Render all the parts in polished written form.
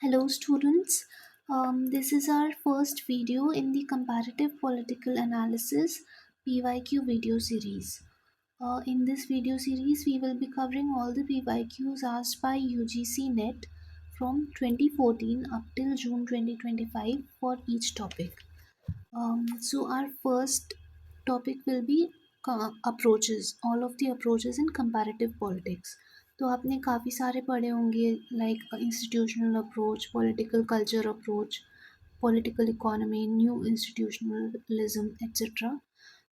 Hello students, this is our first video in the Comparative Political Analysis PYQ video series. In this video series, we will be covering all the PYQs asked by UGC NET from 2014 up till June 2025 for each topic. So our first topic will be approaches, all of the approaches in comparative politics. तो आपने काफ़ी सारे पढ़े होंगे like institutional approach, political culture approach, political economy, new institutionalism, etc.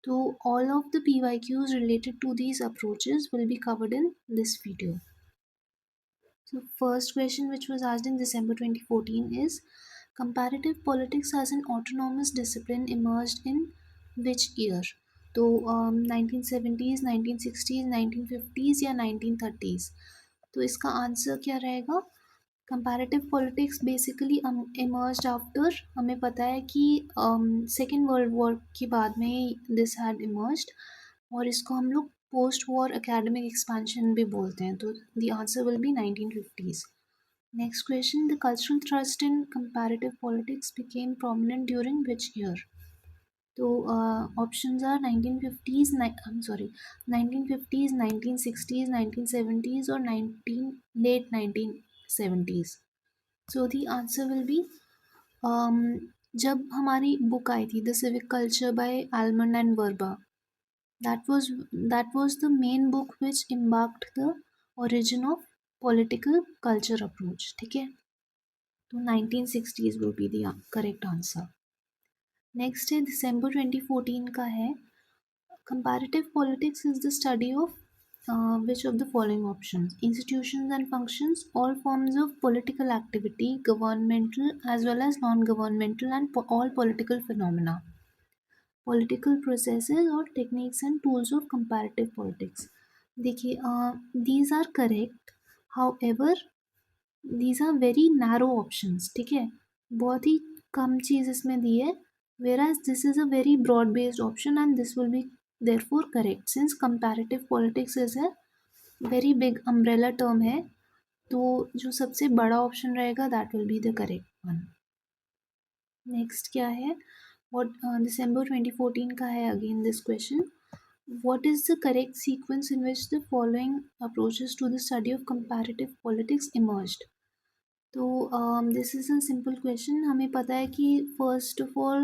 So all of the PYQs related to these approaches will be covered in this video. So first question which was asked in December 2014 is comparative politics as an autonomous discipline emerged in which year? तो 1970s, 1960s, 1950s या 1930s. तो इसका answer क्या रहेगा? Comparative politics basically emerged after, हमें पता है कि सेकेंड वर्ल्ड वॉर के बाद में दिस हैड emerged और इसको हम लोग पोस्ट वॉर एकेडमिक एक्सपेंशन भी बोलते हैं. तो the answer will B 1950s. Next question, the cultural thrust in comparative politics became prominent during which year? तो options are 1950s, 1950s, 1960s, 1970s or late 1970s. So the answer will be जब हमारी book आई थी the civic culture by Almond and Verba, that was the main book which embarked the origin of political culture approach. ठीक है, तो 1960s will be the correct answer. Next है दिसंबर 2014 का है, comparative politics is the study of which of the following options: institutions and functions, all forms of political activity, governmental as well as non-governmental and all political phenomena, political processes और techniques and tools of comparative politics. देखिए these are correct, however these are very narrow options. ठीक है, बहुत ही कम चीज़ इसमें दी है, whereas this is a very broad based option and this will be therefore correct since comparative politics is a very big umbrella term है, तो जो सबसे बड़ा ऑप्शन रहेगा that will be the correct one. Next क्या है, what December 2014 का है again this question. What is the correct sequence in which the following approaches to the study of comparative politics emerged? तो this is a simple question. हमें पता है कि first of all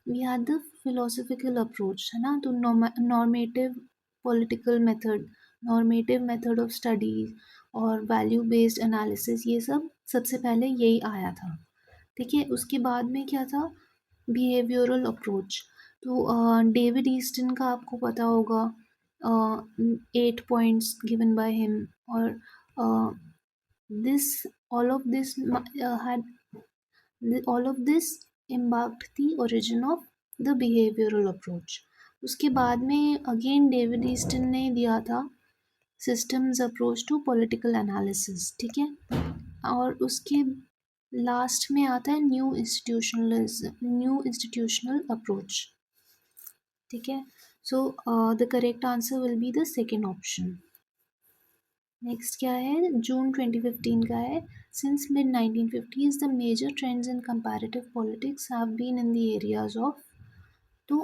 we had the philosophical approach, है ना, तो normative political method, normative method of study और value based analysis, ये सब सबसे पहले यही आया था. ठीक है, उसके बाद में क्या था, बिहेवियरल अप्रोच. तो डेविड ईस्टन का आपको पता होगा, 8 पॉइंट्स गिवन बाय हिम, और this all of this had all of this embarked the origin of the behavioral approach. उसके बाद में अगेन डेविड ईस्टन ने दिया था systems approach to political analysis. ठीक है, और उसके लास्ट में आता है न्यू इंस्टीट्यूशनल अप्रोच. ठीक है, so the correct answer will be the second option. Next क्या है, जून 2015 का है, since mid 1950s the major trends in comparative politics have been in the areas of. तो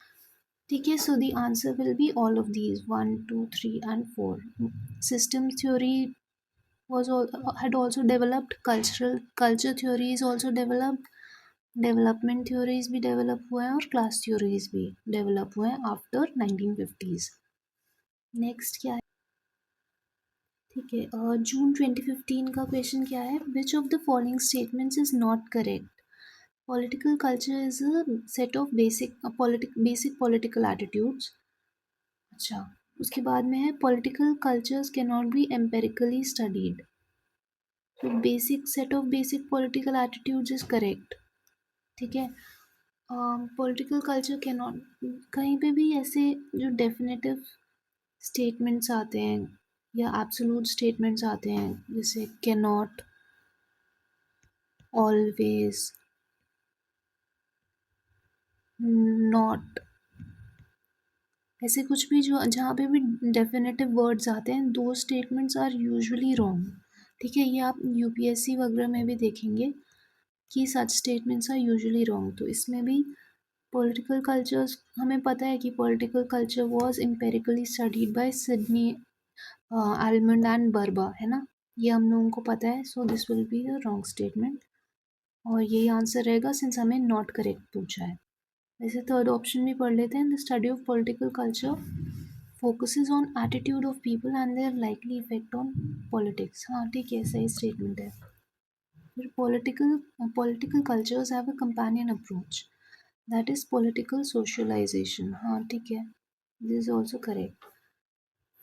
ठीक है, so the answer will be all of these 1, 2, 3 and 4. System theory was had also developed, culture theory is also developed, development theories भी develop हुए हैं और class theories भी develop हुए हैं आफ्टर 1950s. नेक्स्ट क्या है, ठीक है, जून 2015 का क्वेश्चन क्या है, which of the following statements is not correct? Political culture is a set of basic political attitudes. अच्छा, उसके बाद में है political cultures can not be empirically studied. तो basic set of basic political attitudes is correct. ठीक है, political culture can not, कहीं पे भी ऐसे जो डेफिनेटिव स्टेटमेंट्स आते हैं या एब्सोल्यूट स्टेटमेंट्स आते हैं, जैसे कैन नॉट, ऑलवेज, नॉट, ऐसे कुछ भी जो जहाँ पे भी डेफिनेटिव वर्ड्स आते हैं, दो स्टेटमेंट्स आर यूजुअली रॉन्ग. ठीक है, ये आप यूपीएससी वगैरह में भी देखेंगे. कि such statements are usually wrong. तो इसमें भी पॉलिटिकल कल्चर्स, हमें पता है कि political culture was empirically studied by Sidney Almond and Verba, है ना, ये हम लोगों को पता है। So this will be the wrong statement और यही आंसर रहेगा सिंस हमें नॉट करेक्ट पूछा है। वैसे थर्ड ऑप्शन भी पढ़ लेते हैं। The study of political culture focuses on attitude of people and their likely effect on politics. हाँ ठीक है, सही स्टेटमेंट है। फिर political cultures have a companion approach, that is political socialization. हाँ ठीक है, दिस इज ऑल्सो करेक्ट।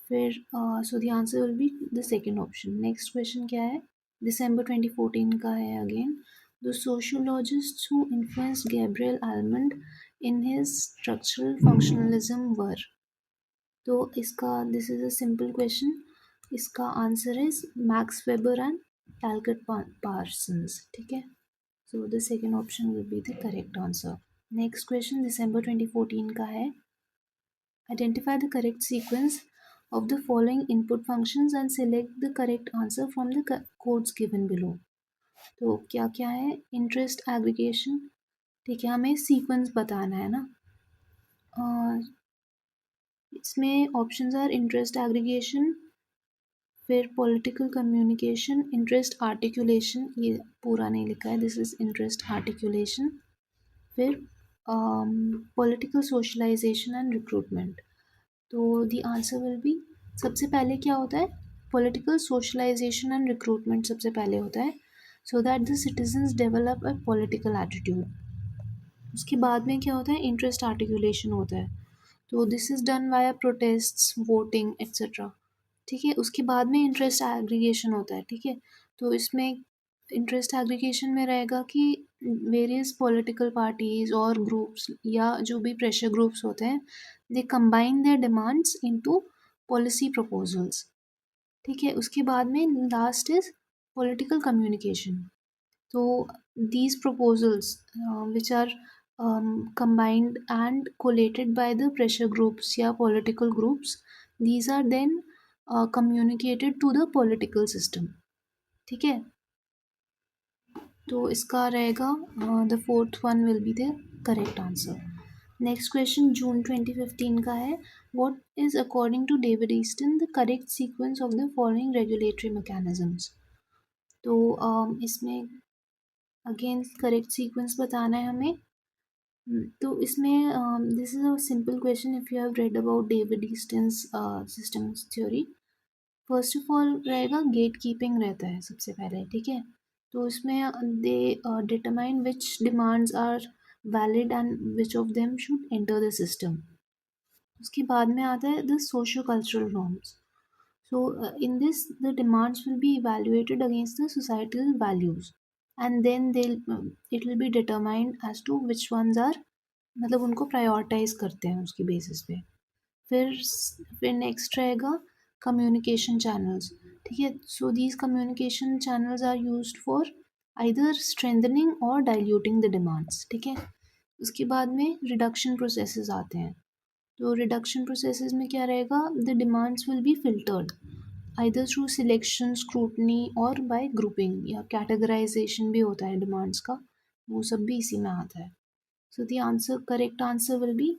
फिर so the answer will be the second option. Next question क्या है, दिसंबर 2014 का है again. The sociologist who influenced Gabriel Almond in his structural functionalism वर। तो इसका, this is a simple question, इसका answer is Max Weber and Talcott Parsons. ठीक है, so the second option will be the correct answer. Next question दिसंबर 2014 का है। Identify the correct sequence of the following input functions and select the correct answer from the codes given below. तो क्या क्या है, interest aggregation, ठीक है, हमें सीक्वेंस बताना है ना। इसमें ऑप्शंस आर इंटरेस्ट एग्रीगेशन, फिर पॉलिटिकल कम्युनिकेशन, इंटरेस्ट आर्टिकुलेशन, ये पूरा नहीं लिखा है, दिस इज इंटरेस्ट आर्टिकुलेशन, फिर पॉलिटिकल सोशलाइजेशन एंड रिक्रूटमेंट। तो द आंसर विल बी, सबसे पहले क्या होता है, पॉलिटिकल सोशलाइजेशन एंड रिक्रूटमेंट सबसे पहले होता है, so that the citizens develop a political attitude. उसके बाद में क्या होता है, इंटरेस्ट आर्टिकुलेशन होता है, तो this is done via protests, voting etcetera. ठीक है, उसके बाद में इंटरेस्ट एग्रीगेशन होता है। ठीक है, तो इसमें इंटरेस्ट एग्रीगेशन में रहेगा कि वेरियस पॉलिटिकल पार्टीज और ग्रुप्स या जो भी प्रेशर ग्रुप्स होते हैं, they combine there demands into policy proposals. ठीक है, उसके बाद में लास्ट इज पॉलिटिकल कम्युनिकेशन। तो these proposals which are combined and collated by the pressure groups या political groups, these are then communicated to the political system। ठीक है, तो इसका रहेगा the fourth one will be the correct answer. Next question जून 2015 का है। What is according to David Easton the correct sequence of the following regulatory mechanisms. तो इसमें अगेन करेक्ट सीक्वेंस बताना है हमें। तो इसमें this is a simple question if you have read about David Easton's systems theory. First of all रहेगा gate keeping रहता है सबसे पहले। ठीक है, तो इसमें they determine which demands are valid and which of them should enter the system. उसके बाद में आता है the socio cultural norms. So, in this, the demands will be evaluated against the societal values, and then it will be determined as to which ones are, मतलब उनको prioritise करते हैं उसकी बेसिस पे। फिर नेक्स्ट रहेगा कम्युनिकेशन चैनल्स। ठीक है, so these communication channels are used for either strengthening और डाइल्यूटिंग द डिमांड्स। ठीक है, उसके बाद में रिडक्शन प्रोसेसेस आते हैं। तो रिडक्शन प्रोसेसेस में क्या रहेगा, the demands will be filtered either through selection, scrutiny और बाय ग्रुपिंग या कैटेगराइजेशन भी होता है डिमांड्स का, वो सब भी इसी में आता है। So the answer, correct answer will B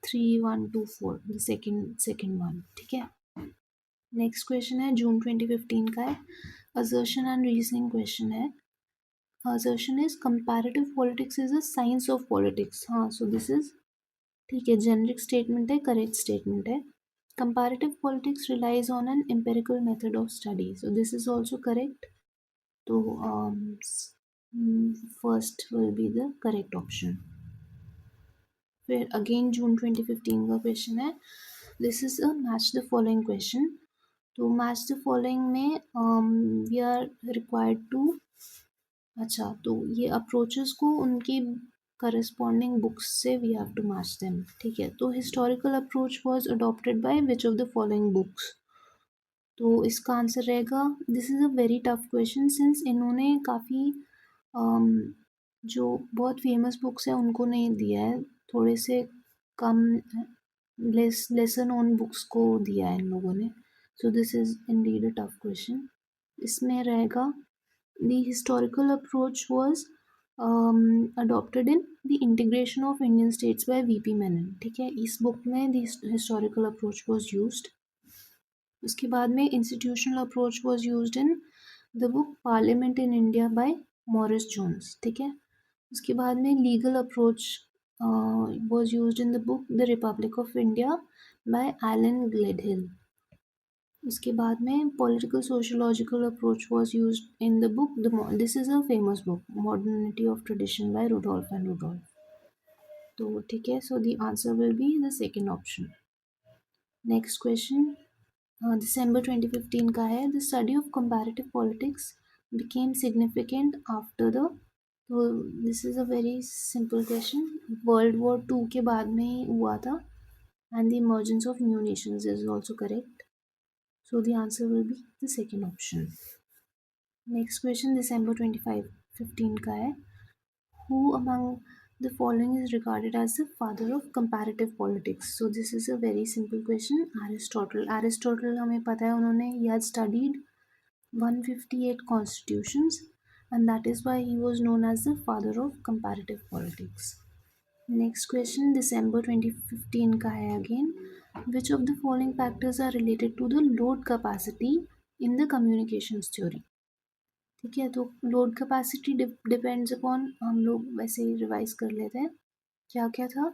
3124, the second one. ठीक है, नेक्स्ट क्वेश्चन है जून 2015 का है। असर्शन एंड रीजनिंग क्वेश्चन है। Assertion is comparative politics is a science of politics. हाँ, सो दिस इज, ठीक है, जेनरिक स्टेटमेंट है, करेक्ट स्टेटमेंट है। Comparative politics relies on an empirical method of study. So this is also correct. So first will be the correct option. फिर again जून 2015 का क्वेश्चन है। This is a match the following question. तो match the following में we are required to, अच्छा, तो ये approaches को उनकी करस्पॉन्डिंग बुक्स से we have to match them. ठीक है, तो historical approach was adopted by which of the following books. तो इसका आंसर रहेगा, this is a very tough question since इन्होंने काफ़ी जो बहुत फेमस बुक्स हैं उनको नहीं दिया है, थोड़े से कम लेसन नोन बुक्स को दिया है इन लोगों ने। सो this is indeed a tough question. इसमें रहेगा The historical approach was adopted in the integration of Indian states by VP Menon. ठीक है, इस बुक में the historical approach was used. उसके बाद में institutional approach was used in the book Parliament in India by Morris Jones. ठीक है, उसके बाद में legal approach was used in the book The Republic of India by Alan Gledhill. उसके बाद में political sociological approach was used in the book this is a famous book Modernity of Tradition by Rudolph and Rudolph. तो ठीक है, so the answer will be the second option. Next question, December 2015 का है. The study of comparative politics became significant after the, तो this is a very simple question. World War II के बाद में हुआ था, and the emergence of new nations is also correct. So the answer will be the second option. Next question, December 2015 का है. Who among the following is regarded as the father of comparative politics? So this is a very simple question. Aristotle हमें पता है, उन्होंने he had studied 158 constitutions, and that is why he was known as the father of comparative politics. Next question, December 2015 का है again. Which of the following factors are related to the load capacity in the communications theory? ठीक है, तो load capacity depends upon, हम लोग वैसे ही revise कर लेते हैं. क्या क्या था?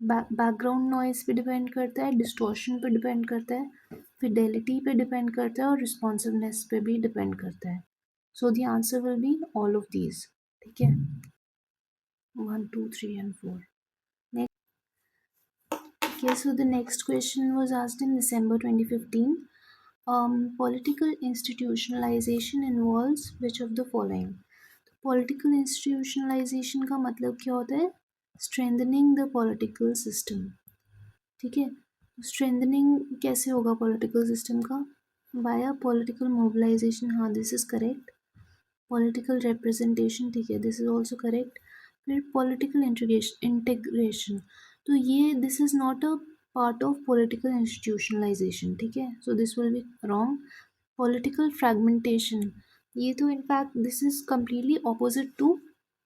बैकग्राउंड नॉइस पे डिपेंड करता है, डिस्टॉर्शन पे डिपेंड करता है, फिडेलिटी पे डिपेंड करता है, और रिस्पॉन्सिवनेस पे भी डिपेंड करता है. So the answer will be all of these. ठीक है, 1 2 3 and 4. Okay, so the next question was asked in December 2015. Political institutionalization involves which of the following? Political institutionalization का मतलब क्या होता है? Strengthening the political system. ठीक है, strengthening कैसे होगा political system का? Via political mobilization. हाँ, this is correct. Political representation, ठीक है, this is also correct. फिर political integration, तो ये this is not a part of political institutionalization. ठीक है, so this will be wrong. Political fragmentation, ये तो in fact this is completely opposite to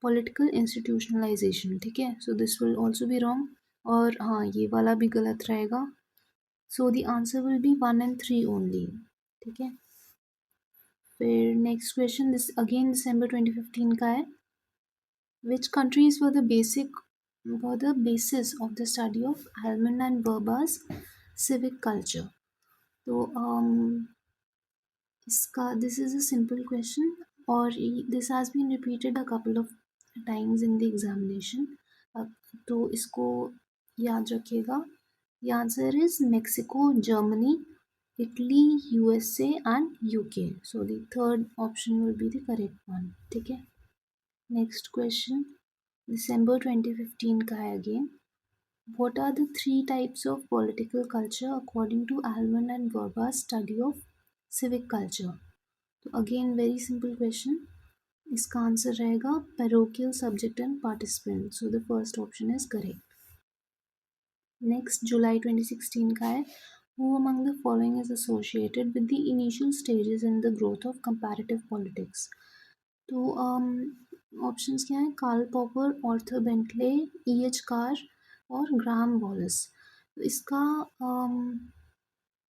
political institutionalization. ठीक है, so this will also be wrong. और हाँ, ये वाला भी गलत रहेगा. So the answer will be 1 and 3 only. ठीक है, फिर next question, this again December 2015 का है. Which countries were the basis of the study of Alman and Verba's civic culture? तो इसका this is a simple question, और this has been repeated a couple of times in the examination. तो इसको याद रखिएगा. The answer is Mexico, Germany, Italy, USA and UK. So the third option will be the correct one. ठीक है, next question, December 2015 का है again. What are the 3 types of political culture according to Alman and Verba's study of civic culture? तो again very simple question. इसका answer रहेगा parochial, subject and participant. So the first option is correct. Next, July 2016 का है. Who among the following is associated with the initial stages in the growth of comparative politics? तो options क्या हैं? Karl Popper, Arthur Bentley, E.H. Carr और Graham Wallas. तो इसका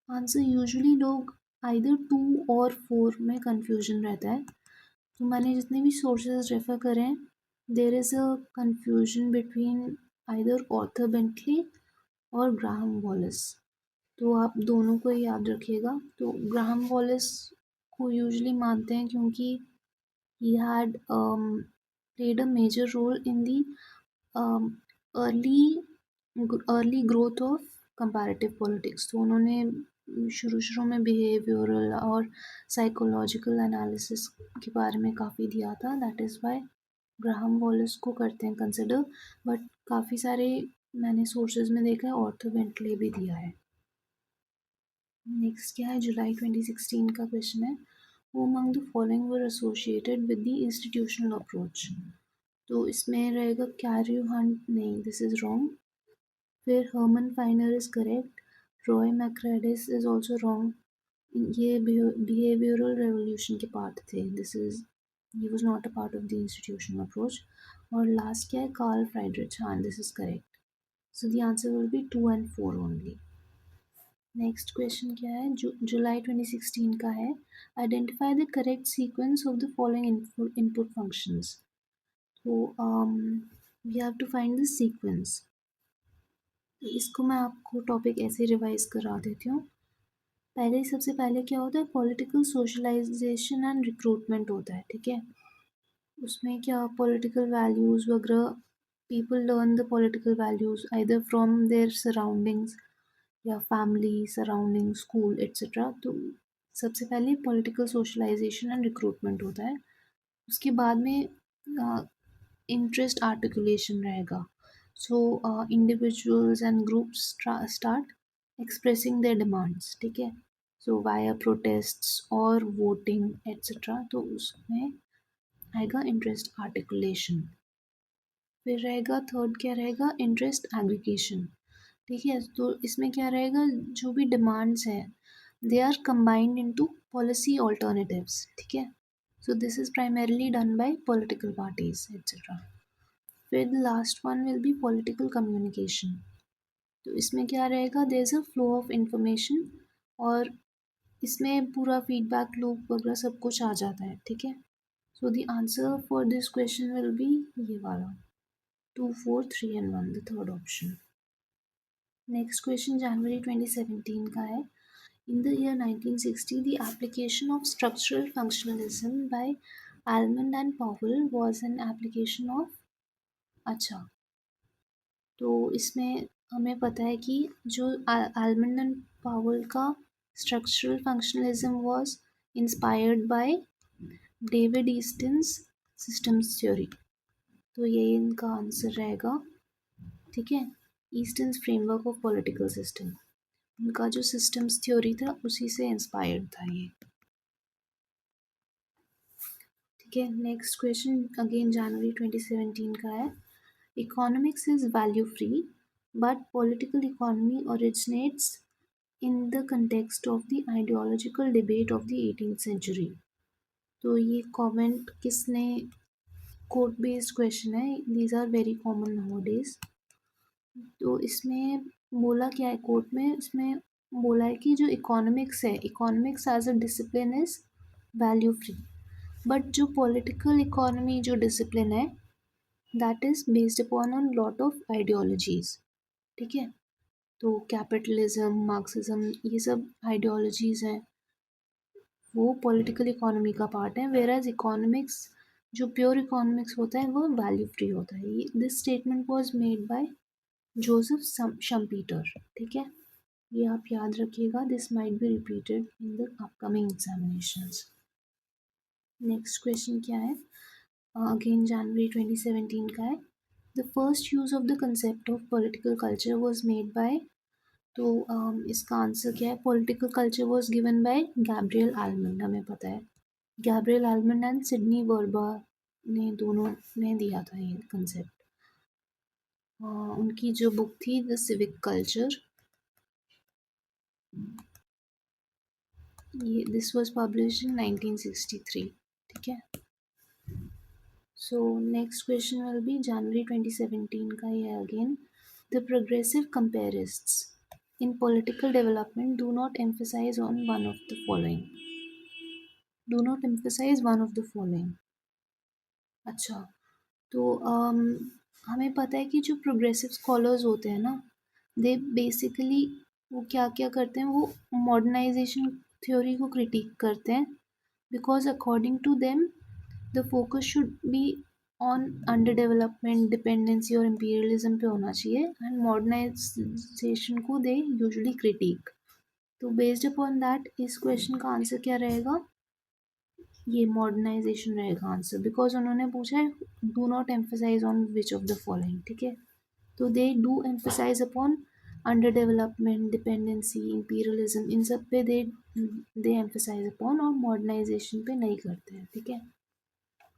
answer usually लोग either 2 और 4 में कंफ्यूजन रहता है. तो मैंने जितने भी सोर्सेज रेफर करे हैं, there is a confusion between either Arthur Bentley और ग्राहम वॉलेस. तो आप दोनों को याद रखिएगा. तो ग्राहम वॉलेस को यूजुअली मानते हैं क्योंकि he had played a major role in the early growth of comparative politics. तो उन्होंने शुरू में behavioral और psychological analysis के बारे में काफ़ी दिया था. That is why Graham Wallace को करते हैं कंसिडर, बट काफ़ी सारे मैंने सोर्सेज में देखा है ऑर्थर बेंटले भी दिया है. नेक्स्ट क्या है? जुलाई 2016 का क्वेश्चन है. Who among the following were associated with the institutional approach? तो इसमें रहेगा कैरियो हंट, नहीं, दिस इज रॉन्ग. फिर Herman Finer is correct. Roy Macridis is also wrong. ये बिहेवियरल रेवोल्यूशन के पार्ट थे. This is he was not a part of the institutional approach. और लास्ट क्या है, कार्ल फ्राइडरिच. हाँ, this is correct. So the answer will be 2 and 4 only. Next question क्या है, जुलाई 2016 का है. Identify the correct sequence of the following input functions. तो we have to find the sequence. इसको मैं आपको टॉपिक ऐसे रिवाइज करा देती हूँ. पहले सबसे पहले क्या होता है, पॉलिटिकल सोशलाइजेशन एंड रिक्रूटमेंट होता है. ठीक है, उसमें क्या पॉलिटिकल वैल्यूज़ वगैरह, people learn the political values either from there surroundings या फैमिली सराउंडिंग, स्कूल एट्सेट्रा. तो सबसे पहले पॉलिटिकल सोशलाइजेशन एंड रिक्रूटमेंट होता है. उसके बाद में इंटरेस्ट आर्टिकुलेशन रहेगा. So individuals and groups start expressing their demands. ठीक है, सो वाया प्रोटेस्ट्स और वोटिंग एट्सेट्रा. तो उसमें आएगा इंटरेस्ट आर्टिकुलेशन. फिर रहेगा थर्ड, क्या रहेगा, इंटरेस्ट एग्रीगेशन. ठीक है, तो इसमें क्या रहेगा, जो भी डिमांड्स हैं they are combined into policy alternatives. ठीक है, so this is primarily done by political parties etcetera. फिर the last one will be political communication. तो इसमें क्या रहेगा, there is a flow of information, और इसमें पूरा फीडबैक लूप वगैरह सब कुछ आ जाता है. ठीक है, so the answer for this question will B ये वाला 2, 4, 3 and 1, the third option. Next question, January 2017 का है. In the year 1960, the application of structural functionalism by Almond and Powell was an application of. अच्छा, तो इसमें हमें पता है कि जो आलमंड एंड पावल का structural functionalism was inspired by David Easton's systems theory. तो ये इनका आंसर रहेगा. ठीक है, Easton's framework of political system, उनका जो सिस्टम्स थ्योरी था उसी से इंस्पायर्ड था ये. ठीक है, नेक्स्ट क्वेश्चन अगेन जनवरी 2017 का है. Economics is value free but political economy originates in the context of the ideological debate of the 18th century. तो ये कमेंट किसने, कोट बेस्ड क्वेश्चन है, these are very common nowadays. तो इसमें बोला क्या है कोर्ट में, इसमें बोला है कि जो इकोनॉमिक्स है, economics as a discipline is value free, but जो पॉलिटिकल इकोनॉमी जो डिसिप्लिन है that is based upon on lot of ideologies. ठीक है, तो कैपिटलिज्म, मार्क्सिज्म, ये सब आइडियोलॉजीज हैं, वो पॉलिटिकल इकोनॉमी का पार्ट है. वेयर एज इकोनॉमिक्स, जो प्योर इकोनॉमिक्स होता है वो वैल्यू फ्री होता है. This statement was made by Joseph Schumpeter. ठीक है, ये आप याद रखिएगा. This might be repeated in the upcoming examinations. Next question क्या है, अगेन जनवरी 2017 का है. The first use of the concept of political culture was made by. तो इसका आंसर क्या है, political culture was given bye Gabriel almond. हमें पता है Gabriel almond and Sydney Verba ने, दोनों ने दिया था ये कंसेप्ट. उनकी जो बुक थी द सिविक कल्चर, ये दिस वाज पब्लिश्ड इन 1963. ठीक है, so next question will be जनवरी 2017 का ये अगेन. The progressive comparists in political development do not emphasise on one of the following. Do not emphasise one of the following. अच्छा, तो हमें पता है कि जो प्रोग्रेसिव स्कॉलर्स होते हैं ना, दे बेसिकली वो क्या क्या करते हैं, वो मॉडर्नाइजेशन थ्योरी को क्रिटिक करते हैं. Because according to them the focus should be on under development, dependency और इम्पीरियलिज्म पे होना चाहिए, एंड मॉडर्नाइजेशन को दे यूजुअली क्रिटिक. तो बेस्ड अपॉन दैट इस क्वेश्चन का आंसर क्या रहेगा, ये मॉडर्नाइजेशन रहेगा आंसर. बिकॉज उन्होंने पूछा है do not emphasise on which of the following. ठीक है, तो they do emphasise upon under development, dependency, imperialism, इन सब पे दे एम्फसाइज अपॉन, और मॉडर्नाइजेशन पे नहीं करते हैं. ठीक है,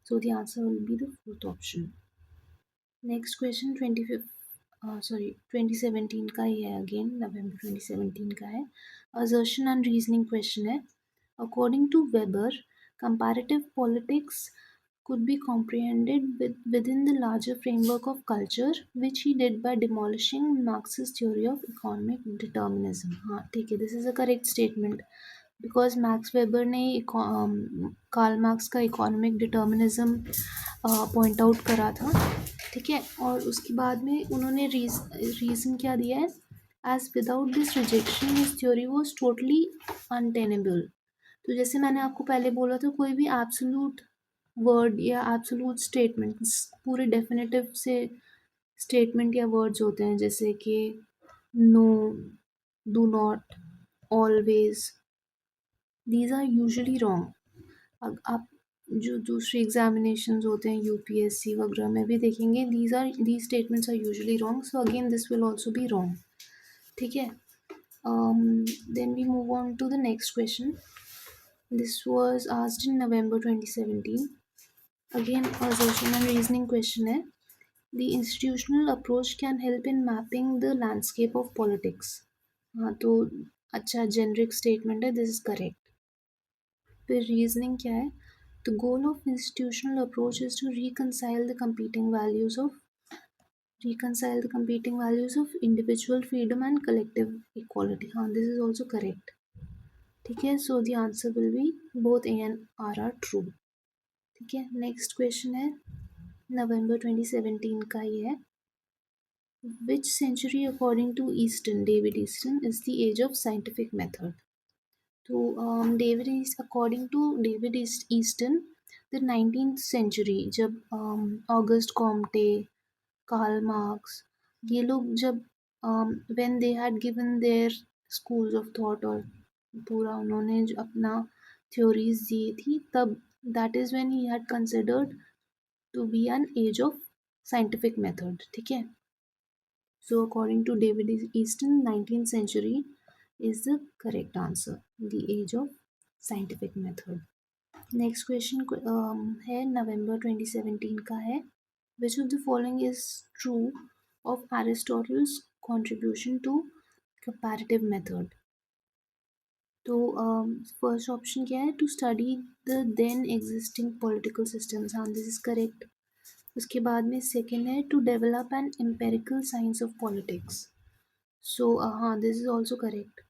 so the answer will be the fourth option. Next question 25 sorry 2017 का ही है, अगेन नवंबर 2017 का है। असर्शन एंड रीजनिंग क्वेश्चन है। According to Weber, comparative politics could be comprehended within the larger framework of culture, which he did by demolishing Marx's theory of economic determinism. हाँ ठीक है, this is a correct statement because max weber ने Karl Marx का economic determinism point out करा था, ठीक है। और उसके बाद में उन्होंने रीज़न क्या दिया है, as without this rejection his theory was totally untenable. तो जैसे मैंने आपको पहले बोला था, कोई भी एब्सोल्यूट वर्ड या एब्सोल्यूट स्टेटमेंट्स पूरे डेफिनेटिव से स्टेटमेंट या वर्ड्स होते हैं, जैसे कि no, do not, always, these are usually wrong. अब आप जो दूसरे एग्जामिनेशंस होते हैं यूपीएससी वगैरह में भी देखेंगे, these statements are usually wrong, so again this will also be wrong, ठीक है। Then we move on to the next question. This was asked in November 2017। Again assertion and reasoning question है। The institutional approach can help in mapping the landscape of politics। हाँ तो अच्छा generic statement है, this is correct. फिर reasoning क्या है, the goal of institutional approach is to reconcile the competing values of individual freedom and collective equality। हाँ this is also correct, ठीक है। So the answer will be both A and R true, ठीक है। Next question है नवंबर 2017 का ही है। Which century according to David Easton is the age of scientific method? तो according to Easton, the 19th century, जब ऑगस्ट कॉम्टे, कार्ल मार्क्स, ये लोग जब when they had given their schools of thought, और पूरा उन्होंने जो अपना theories दी थी, तब that is when he had considered to be an age of scientific method, ठीक है। So according to David Easton, 19th century is the correct answer, the age of scientific method. Next question है नवंबर 2017 का है। Which of the following is true of Aristotle's contribution to comparative method? तो first option क्या है, to study the then existing political systems. हाँ this is correct. उसके बाद में सेकेंड है to develop an empirical science of politics. So हाँ this is also correct.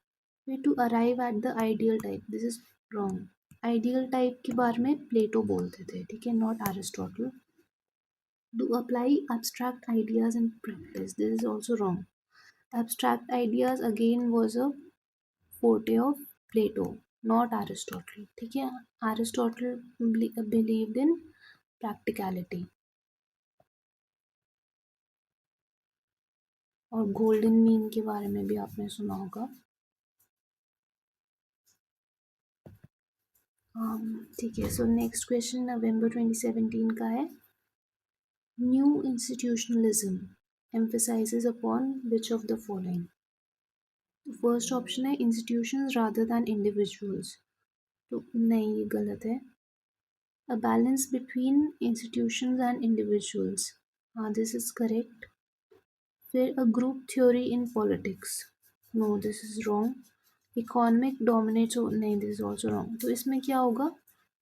फिर to arrive at the ideal type, this is wrong. Ideal type के बारे में प्लेटो बोलते थे, ठीक है, not Aristotle. To apply abstract ideas in practice, this is also wrong. Abstract ideas again was a forte of Plato, not Aristotle, ठीक है। Aristotle believed in practicality। और गोल्डन मीन के बारे में भी आपने सुना होगा, ठीक है। सो नेक्स्ट क्वेश्चन नवंबर 2017 का है। New institutionalism emphasizes upon which of the following? First option है इंस्टीट्यूशंस रादर दैन इंडिविजुअल्स, तो नहीं, ये गलत है। A balance between institutions and individuals, हाँ दिस इज करेक्ट। फिर a group theory in politics, no this is wrong। economic dominates, नहीं this is also wrong। तो इसमें क्या होगा,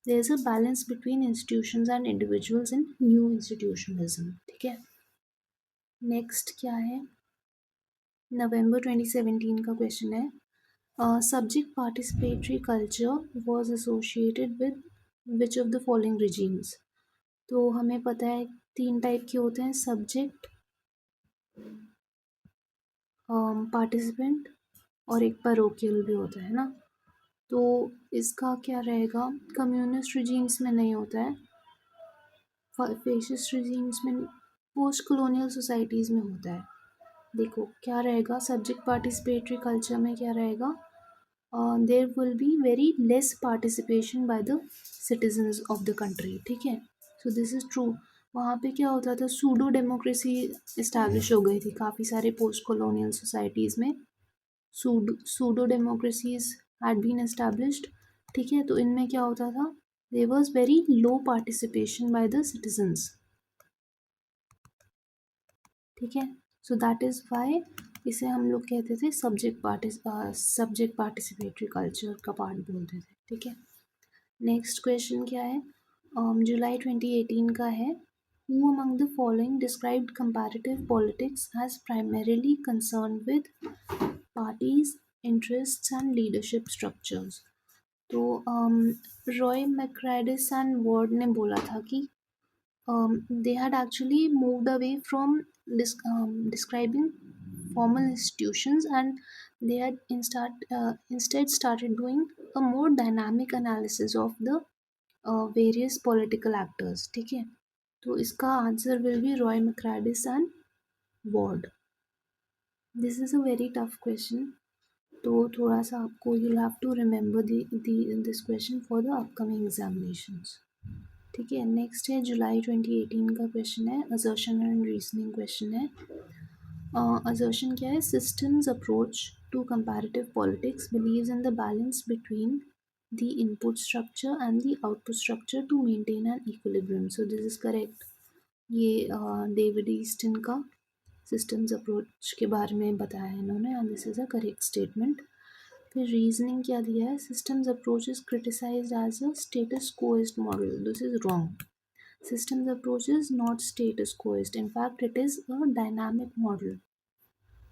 there is a balance between institutions and individuals in new institutionalism, ठीक है। Next क्या है, नवंबर 2017 का क्वेश्चन है। Subject participatory culture was associated with which of the following regimes. तो हमें पता है तीन टाइप के होते हैं, सब्जेक्ट, पार्टिसिपेंट और एक पैरोकियल भी होता है ना। तो इसका क्या रहेगा, कम्युनिस्ट रिजीम्स में नहीं होता है, फेशिस्ट रिजीम्स में, पोस्ट कॉलोनियल सोसाइटीज़ में होता है। देखो क्या रहेगा, सब्जेक्ट पार्टिसिपेटरी कल्चर में क्या रहेगा, there will be very less participation by the citizens of the country, ठीक है। So this is true. वहाँ पे क्या होता था, सूडो डेमोक्रेसी इस्टेब्लिश हो गई थी काफ़ी सारे पोस्ट कॉलोनियल सोसाइटीज़ में, pseudo democracies had been established, ठीक है। तो इनमें क्या होता था, there was very low participation by the citizens, ठीक है। सो दैट इज़ वाई इसे हम लोग कहते थे सब्जेक्ट पार्टिसिपेटरी कल्चर का पार्ट बोलते थे, ठीक है। नेक्स्ट क्वेश्चन क्या है, जुलाई 2018 का है, who among the following described comparative politics as primarily concern with parties interests and leadership structures. तो रॉय मैक्राइडिस एंड वार्ड ने बोला था कि they had actually moved away from describing formal institutions, and they had instead started doing a more dynamic analysis of the various political actors, ठीक है। तो इसका answer will be Roy Macridis and Ward. This is a very tough question, तो थोड़ा सा आपको you have to remember this question for the upcoming examinations, ठीक है। नेक्स्ट है जुलाई 2018 का क्वेश्चन है, असर्शन एंड रीजनिंग क्वेश्चन है। असर्शन क्या है, systems approach to comparative politics believes in the balance between the input structure and the output structure to maintain an equilibrium. So this is correct. ये David Easton का systems approach के बारे में बताया है इन्होंने, and this is a correct statement. फिर reasoning क्या दिया है, systems approach is criticised as a status quoist model. This is wrong. Systems approach is not status quoist. In fact, it is a dynamic model.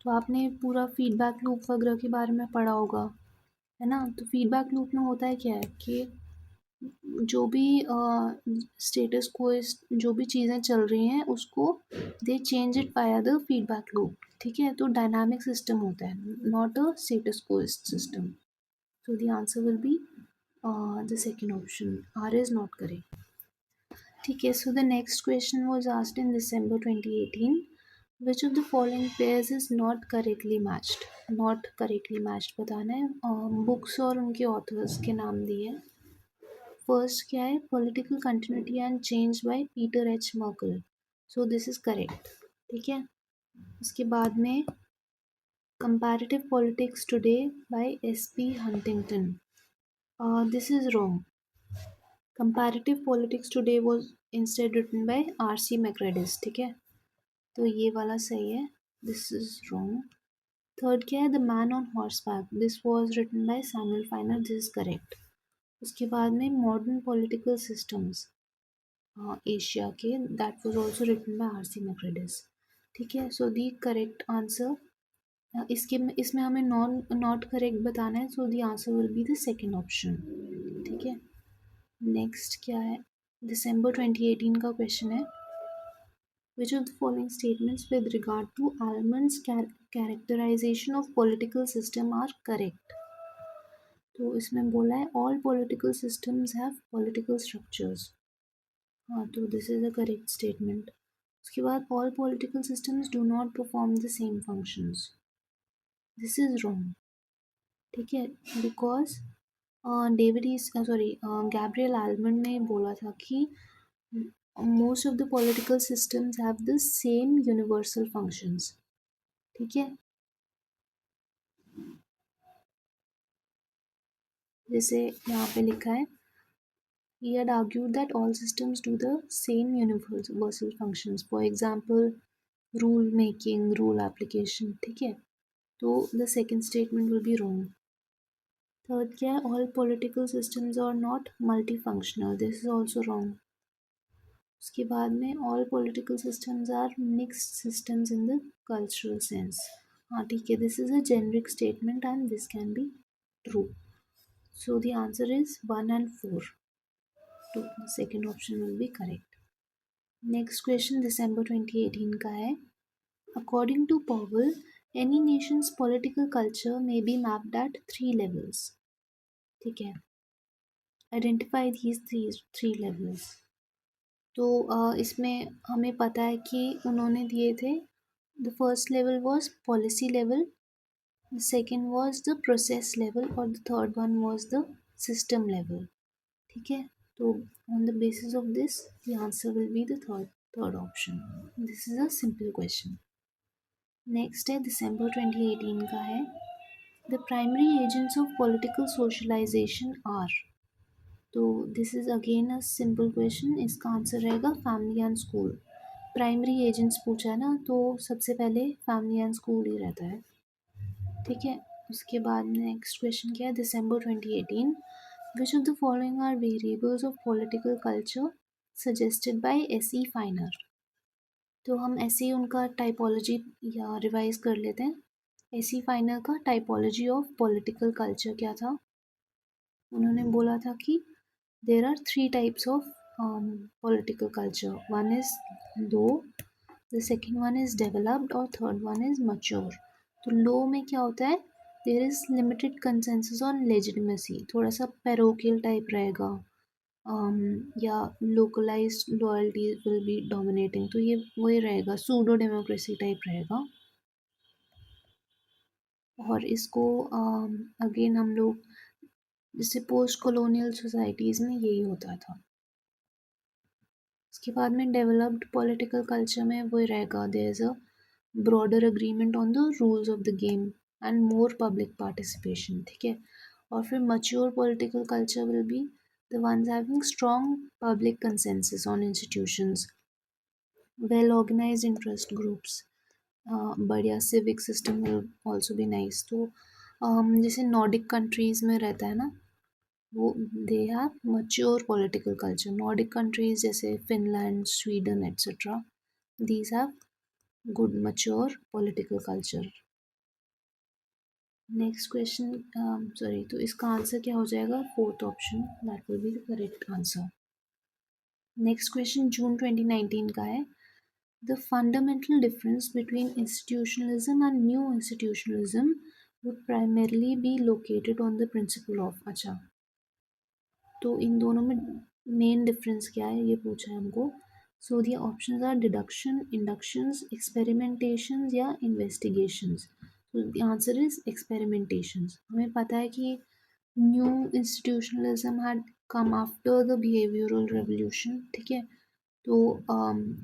तो आपने पूरा feedback loop वगैरह के बारे में पढ़ा होगा, है ना। तो फीडबैक लूप में होता है क्या है कि जो भी स्टेटस कोइस्ट जो भी चीज़ें चल रही हैं उसको they change it via the feedback loop, ठीक है। तो डायनामिक सिस्टम होता है, not a status quoist system. So the answer will be the second option, R is not correct, ठीक है। So the next question was asked in December 2018, which of the following pairs is not correctly matched. Not correctly matched बताना है, books और उनके authors के नाम दिए। First क्या है, political continuity and change by Peter H Merkl. So this is correct, ठीक है। उसके बाद में comparative politics today by S P Huntington, this is wrong. Comparative politics today was instead written by R C Macridis, ठीक है। तो ये वाला सही है, दिस इज रॉन्ग। थर्ड क्या है, the man on horseback, this was written by Samuel Finer, this is correct. उसके बाद में मॉडर्न पॉलिटिकल सिस्टम्स एशिया के, that was also written by R C Macridis, ठीक है। सो दी करेक्ट आंसर, इसमें हमें नॉट करेक्ट बताना है, so the answer will be the second option, ठीक है। नेक्स्ट क्या है, दिसंबर 2018 का क्वेश्चन है, which of the following statements with regard to Almond's characterization of political system are correct। तो इसमें बोला है all political systems have political structures, हाँ तो this is a correct statement. उसके बाद all political systems do not perform the same functions, this is wrong, ठीक है। Because David is sorry Gabriel almond ने बोला था कि most of the political systems have the same universal functions, ठीक है। जैसे यहाँ पे लिखा है, he had argued that all systems do the same universal functions, for example rule making, rule application, ठीक है। तो the second statement will be wrong। Third क्या है, all political systems are not multifunctional, this is also wrong। उसके बाद में all political systems are mixed systems in the cultural sense, हाँ ठीक है, this is a generic statement and this can be true। So the answer is 1 and 4, so the second option will be correct। Next question December 2018 का है, according to Powell any nation's political culture may be mapped at 3 levels, ठीक है। Identify these three levels। तो इसमें हमें पता है कि उन्होंने दिए थे, the first level was policy level, the second was the process level और the third one was the system level, ठीक है। तो on the basis of this the answer will be the third option, this is a simple question. Next है दिसंबर 2018 का है, the primary agents of political socialization are. तो this is again a simple question, इसका answer रहेगा family and school. Primary agents पूछा है ना, तो सबसे पहले फैमिली एंड स्कूल ही रहता है। ठीक है, उसके बाद नेक्स्ट क्वेश्चन क्या है, दिसंबर 2018, which of the following are variables of political culture suggested by S E Finer. तो हम ऐसे ही उनका टाइपोलॉजी या रिवाइज कर लेते हैं। एस ई फाइनर का टाइपोलॉजी ऑफ पॉलिटिकल कल्चर क्या था? उन्होंने बोला था कि there are three types of political culture, one is low, the second one is developed और थर्ड वन इज मच्योर। तो लो में क्या होता है, there is limited consensus on legitimacy, थोड़ा सा पैरोकियल टाइप रहेगा, या localised loyalty will be dominating, तो ये वही रहेगा, सूडो डेमोक्रेसी टाइप रहेगा। और इसको अगेन हम लोग जैसे पोस्ट कॉलोनियल सोसाइटीज़ में यही होता था। उसके बाद में डेवलप्ड पॉलिटिकल कल्चर में वही रहेगा, there is a broader agreement on the rules of the game and more public participation. ठीक है, और फिर mature political culture will be the ones having strong public consensus on institutions, well organized interest groups, बढ़िया civic system will also be nice। तो जैसे Nordic countries में रहता है ना, वो they have mature political culture. Nordic countries जैसे Finland, Sweden etcetera, these have good mature political culture. Next question, sorry, तो इसका आंसर क्या हो जाएगा, fourth option, that will be the correct answer. Next question जून 2019 का है, the fundamental difference between institutionalism and new institutionalism would primarily be located on the principle of। अच्छा, तो इन दोनों में मेन डिफरेंस क्या है ये पूछा है हमको। So the options are deduction, inductions, experimentations या इन्वेस्टिगेशंस। तो द आंसर इज एक्सपेरिमेंटेशंस। हमें पता है कि new institutionalism had come after the behavioural revolution. ठीक है, तो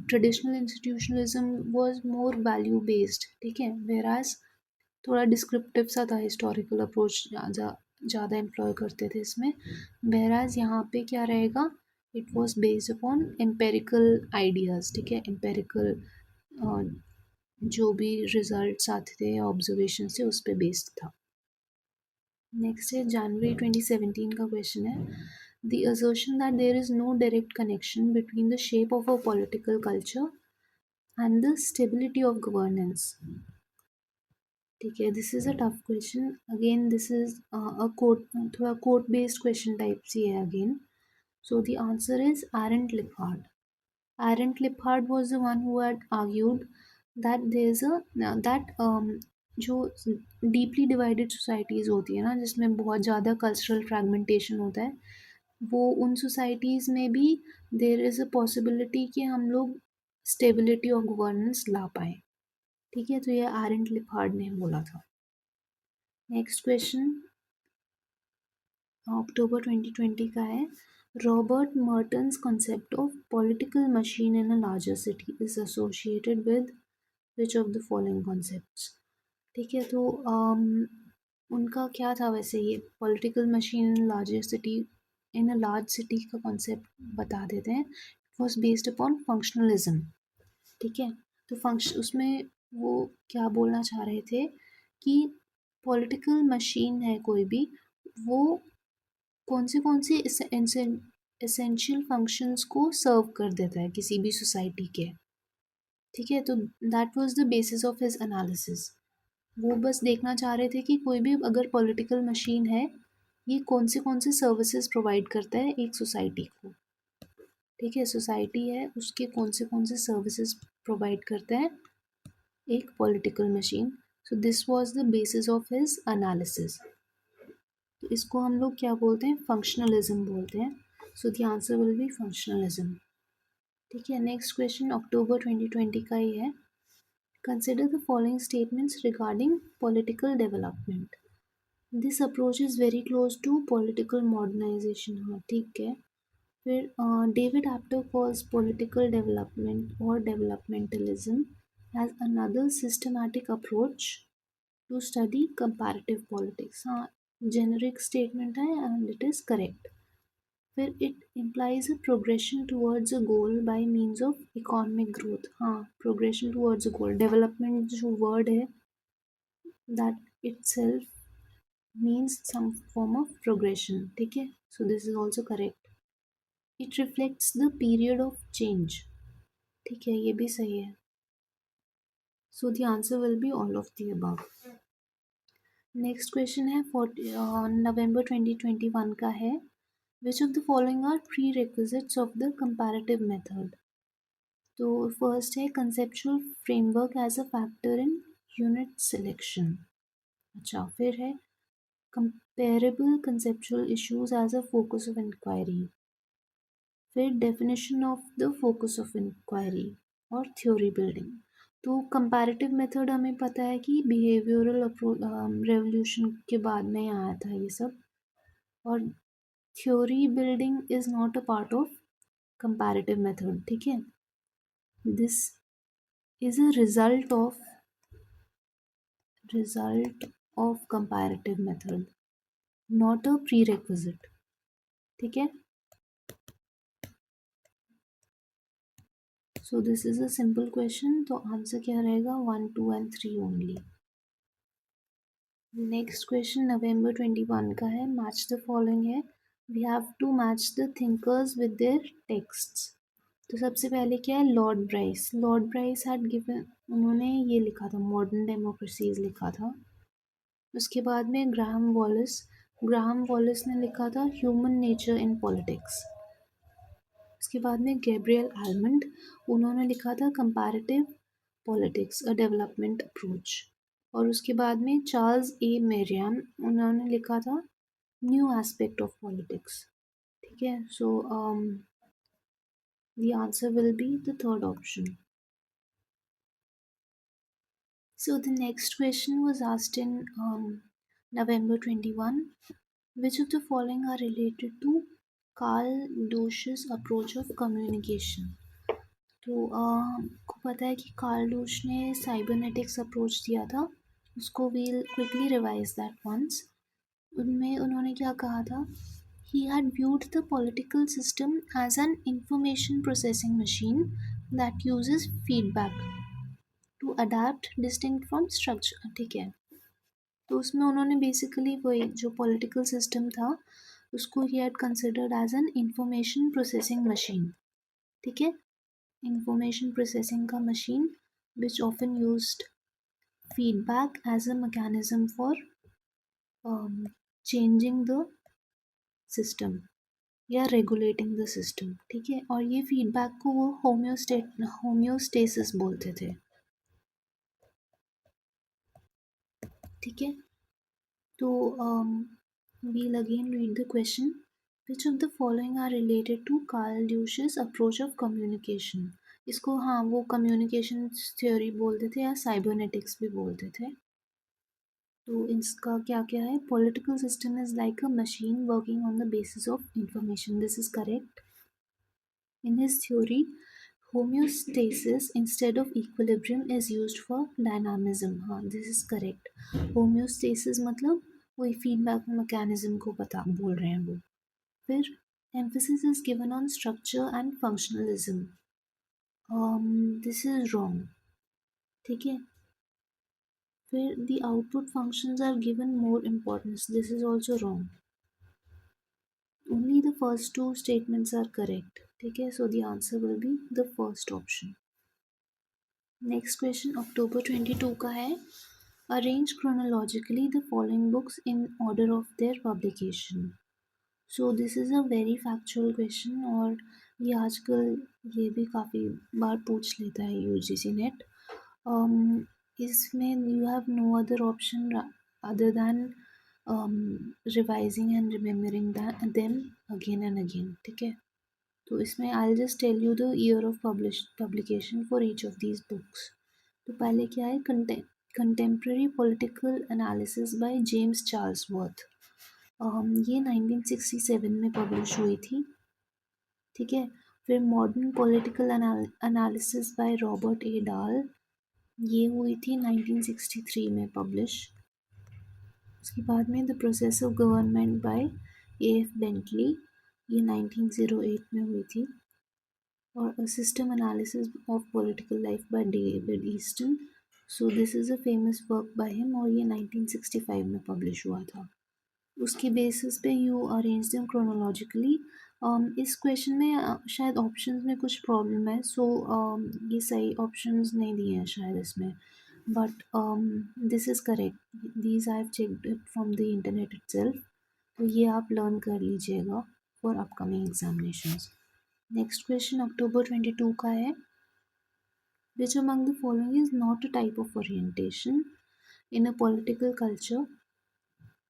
traditional institutionalism was more value based. ठीक है, वेराज थोड़ा डिस्क्रिप्टिव सा था, हिस्टोरिकल अप्रोच ज़्यादा एम्प्लॉय करते थे इसमें। whereas यहाँ पे क्या रहेगा, it was based upon empirical ideas. ठीक है, एम्पेरिकल जो भी रिजल्ट्स आते थे ऑब्जर्वेशन से, उस पर बेस्ड था। नेक्स्ट है जनवरी 2017 का क्वेश्चन है, the assertion that there is no direct connection between the shape of a political culture and the stability of governance। ठीक है, this is a tough question again, this is a quote, थोड़ा quote based question type सी है अगेन। So the answer is Arend Lijphart. Arend Lijphart was the one who had argued that there is a that जो deeply divided societies होती है ना, जिसमें बहुत ज़्यादा कल्चरल फ्रैगमेंटेशन होता है, वो उन सोसाइटीज़ में भी देयर इज़ अ पॉसिबिलिटी कि हम लोग स्टेबिलिटी ऑफ गवर्नेंस ला पाएँ। ठीक है, तो ये एरेंट लिपहार्ड ने बोला था। नेक्स्ट क्वेश्चन अक्टूबर 2020 का है, Robert Merton's concept of political machine in a larger city is associated with which of the following concepts. ठीक है, तो उनका क्या था वैसे, ये political machine in larger city, in a large city का कॉन्सेप्ट बता देते हैं। It was based upon functionalism. ठीक है, तो फंक्शन उसमें वो क्या बोलना चाह रहे थे कि पॉलिटिकल मशीन है कोई भी, वो कौन से एसेंशियल फंक्शंस को सर्व कर देता है किसी भी सोसाइटी के। ठीक है, तो that was the basis of his analysis. वो बस देखना चाह रहे थे कि कोई भी अगर पॉलिटिकल मशीन है, ये कौन से सर्विसेज प्रोवाइड करता है एक सोसाइटी को। ठीक है, सोसाइटी है, उसके कौन से सर्विसेज प्रोवाइड करता है एक political machine. So this was the basis of his analysis. तो इसको हम लोग क्या बोलते हैं, फंक्शनलिज्म बोलते हैं। So the answer will be functionalism. ठीक है, नेक्स्ट क्वेश्चन अक्टूबर 2020 का ही है, consider the following statements regarding political development. This approach is very close to political modernisation. हाँ, ठीक है। फिर David Apter calls political development और developmentalism as another systematic approach to study comparative politics. हाँ, जेनरिक स्टेटमेंट है and it is correct. फिर it implies a progression towards a goal bye means of economic growth. हाँ, progression towards a goal, development जो word है that itself means some form of progression. ठीक है, so this is also correct. It reflects the period of change. ठीक है, ये भी सही है. So the answer will be all of the above. Next question है नवंबर 2021 का है. Which of the following are prerequisites of the comparative method. तो फर्स्ट है conceptual framework as a factor in unit selection. अच्छा, फिर है comparable conceptual issues as a focus of inquiry. फिर definition of the focus of inquiry और theory building. तो comparative method हमें पता है कि बिहेवियरल अप्रोच रेवोल्यूशन के बाद में आया था ये सब. और theory building is not a part of comparative method. ठीक है, this is a result of comparative method, not a prerequisite. ठीक है, so this is a simple question. तो आंसर क्या रहेगा? 1, 2 एंड 3 ओनली. नेक्स्ट क्वेश्चन नवंबर 21 का है. मैच द फॉलोइंग है. We have to match the thinkers with their texts. तो सबसे पहले क्या है? लॉर्ड ब्राइस हैड गिवन, उन्होंने ये लिखा था, मॉडर्न डेमोक्रेसीज लिखा था. उसके बाद में ग्राहम वॉलिस ने लिखा था ह्यूमन नेचर इन पॉलिटिक्स. उसके बाद में गैब्रियल आलमंड, उन्होंने लिखा था comparative politics a development approach. और उसके बाद में चार्ल्स ए मेरियम, उन्होंने लिखा था न्यू एस्पेक्ट ऑफ पॉलिटिक्स. ठीक है, so the answer will be the third option. So the next question was asked in November 21. Which of the following are related to Carl Dosch's approach of communication? तो आपको पता है कि Karl Deutsch ने cybernetics approach दिया था. उसको we'll quickly revise that once. उनमें उन्होंने क्या कहा था? He had viewed the political system as an information processing machine that uses feedback to adapt distinct from structure. ठीक है, तो उसमें उन्होंने बेसिकली वही जो पॉलिटिकल सिस्टम था उसको ही had considered as an information processing machine. ठीक है, इंफॉर्मेशन प्रोसेसिंग का machine which often used feedback as a mechanism for changing the system या रेगुलेटिंग द सिस्टम. ठीक है, और ये फीडबैक को वो होम्योस्टेसिस बोलते थे. ठीक है, तो we'll again read the question. Which of the following are related to Carl Dusch's approach of communication? इसको हाँ वो कम्युनिकेशन थ्योरी बोलते थे या साइबरनेटिक्स भी बोलते थे. तो इसका क्या क्या है? Political system is like a machine working on the basis of information. This is correct. In his theory homeostasis instead of equilibrium is used for dynamism. हाँ, दिस इज करेक्ट. होम्योस्टेसिस मतलब वही फीडबैक मैकेनिज्म को बता बोल रहे हैं वो. फिर emphasis is given on structure and functionalism. This is wrong. ठीक है, फिर the output functions are given more importance. This is also wrong. Only the first two statements are correct. ठीक है, so the answer will be the first option. Next question अक्टूबर 22 का है. Arrange chronologically the following books in order of their publication. So this is a very factual question और ये आजकल ये भी काफ़ी बार पूछ लेता है यूजीसी नेट. इसमें you have no other option other than revising and remembering them again and again. ठीक है, तो इसमें I will just tell you the year of publication for each of these books. तो पहले क्या है? Contemporary political analysis by James Charlesworth. ये 1967 में पब्लिश हुई थी. ठीक है, फिर modern political analysis by Robert A Dahl, ये हुई थी 1963 में पब्लिश. उसके बाद में the process of government by A F Bentley, ये 1908 में हुई थी। और A System Analysis of Political Life by David Easton. So this is a famous work by him और ये 1965 में publish हुआ था। उसकी बेसिस पे यू अरेंज देम क्रोनोलॉजिकली। इस क्वेश्चन में शायद ऑप्शंस में कुछ प्रॉब्लम है, सो ये सही ऑप्शंस नहीं दिए हैं शायद इसमें, but this is correct. These I have checked it from the internet itself, तो ये आप लर्न कर लीजिएगा for upcoming examinations. Next question अक्टूबर 22 का है। Which among the following is not a type of orientation in a political culture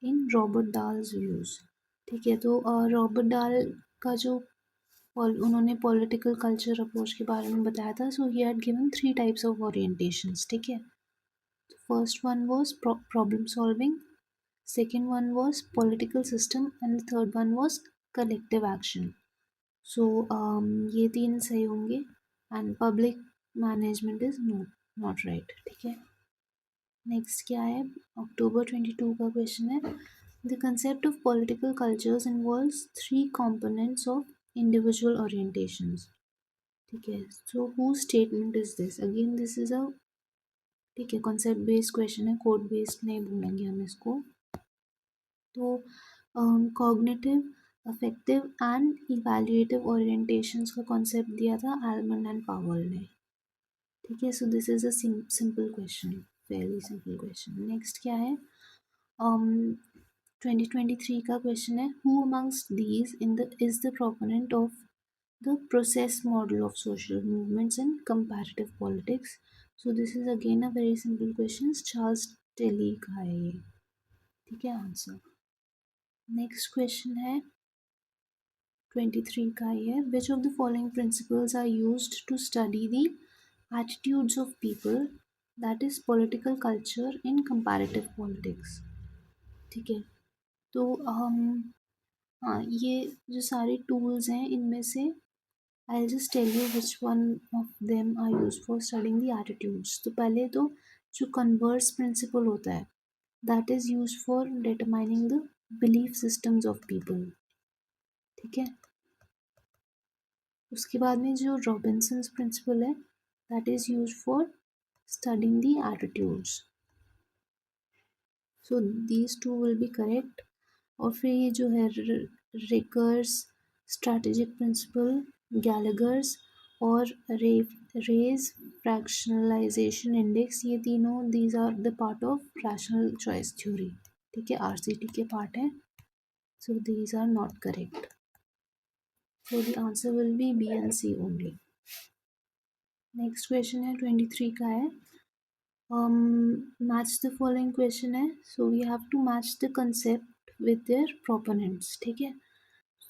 in Robert Dahl's views. ठीक है, तो रॉबर्ट डाल का जो उन्होंने पॉलिटिकल कल्चर अप्रोच के बारे में बताया था, so he had given 3 types of orientations. ठीक है, first one was problem solving, second one was political system and the third one was collective action. So ये 3 सही होंगे and public management is not right. ठीक है, next क्या है, अक्टूबर 22 का क्वेश्चन है। The concept of political cultures involves 3 components of individual orientations. ठीक है, so who statement is this? Again this is अ, ठीक है, कॉन्सेप्ट बेस्ड क्वेश्चन है, कोड बेस्ड नहीं बोलेंगे हम इसको। तो cognitive, affective and evaluative orientations का कॉन्सेप्ट दिया था एल्मंड एंड पावल ने। ठीक है, so this is a simple question, very simple question. Next क्या है, 2023 का क्वेश्चन है। Who amongst these in the is the proponent of the process model of social movements in comparative politics? So this is again a very simple question, Charles Tilly का है ये। ठीक है, आंसर। नेक्स्ट क्वेश्चन है 23 का ही है। Which of the following principles are used to study the attitudes of people, that is political culture in comparative politics? ठीक है, तो हाँ, ये जो सारे टूल्स हैं इनमें से I just tell you which one of them are use for studying the attitudes. तो पहले तो जो कन्वर्स प्रिंसिपल होता है, that is use for determining the belief systems of people. ठीक है, उसके बाद में जो रॉबिन्सन्स प्रिंसिपल है, that is use for studying the attitudes. So these two will be correct. और फिर ये जो है रिकर्स स्ट्रैटेजिक प्रिंसिपल, गैलेगर्स और रेज फ्रैक्शनलाइजेशन इंडेक्स, ये तीनों these are the part of rational choice theory. ठीक है, आरसीटी के पार्ट है, so these are not correct, so the answer will be B and C only. Next question है 23 का है। मैच द फॉलोइंग क्वेश्चन है, so we have to match the concept with their proponents। ठीक है,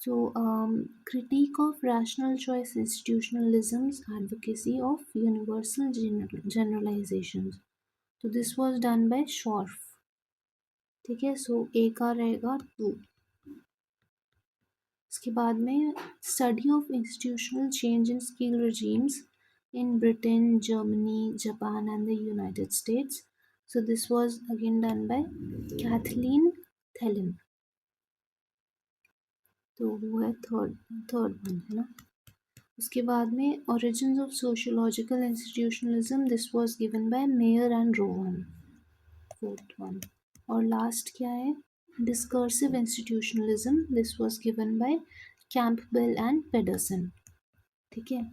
so critique of rational choice institutionalism's advocacy of universal generalizations, so this was done by Schorf। ठीक है, सो ए का रहेगा 2। इसके बाद में study of institutional change in skill regimes in Britain, Germany, Japan and the United States, so this was again done by Kathleen Thelen। तो वो है थर्ड वन है ना। उसके बाद में origins of sociological institutionalism, this was given by Meyer and Rowan, fourth one. और last क्या है, discursive institutionalism, this was given by Campbell and Pedersen. ठीक है,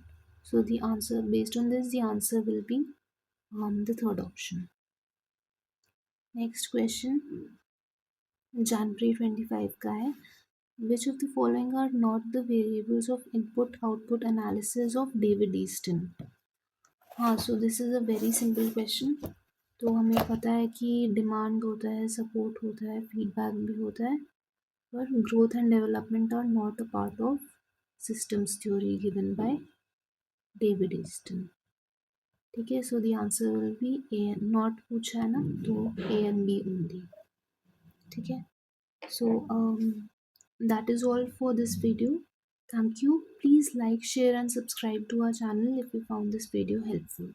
so the answer based on this, the answer will be the third option. Next question जनवरी 25 का है। Which of the following are not the variables of input-output analysis of David Easton? हाँ, so this is a very simple question। तो हमें पता है कि demand होता है, सपोर्ट होता है, फीडबैक भी होता है, पर growth and development are not a part of systems theory given by David Easton. ठीक है, so the answer will be A N, not पूछा है ना, तो ए एंड बी ओनली। ठीक है, so that is all for this video. Thank you. Please like, share and subscribe to our channel if you found this video helpful.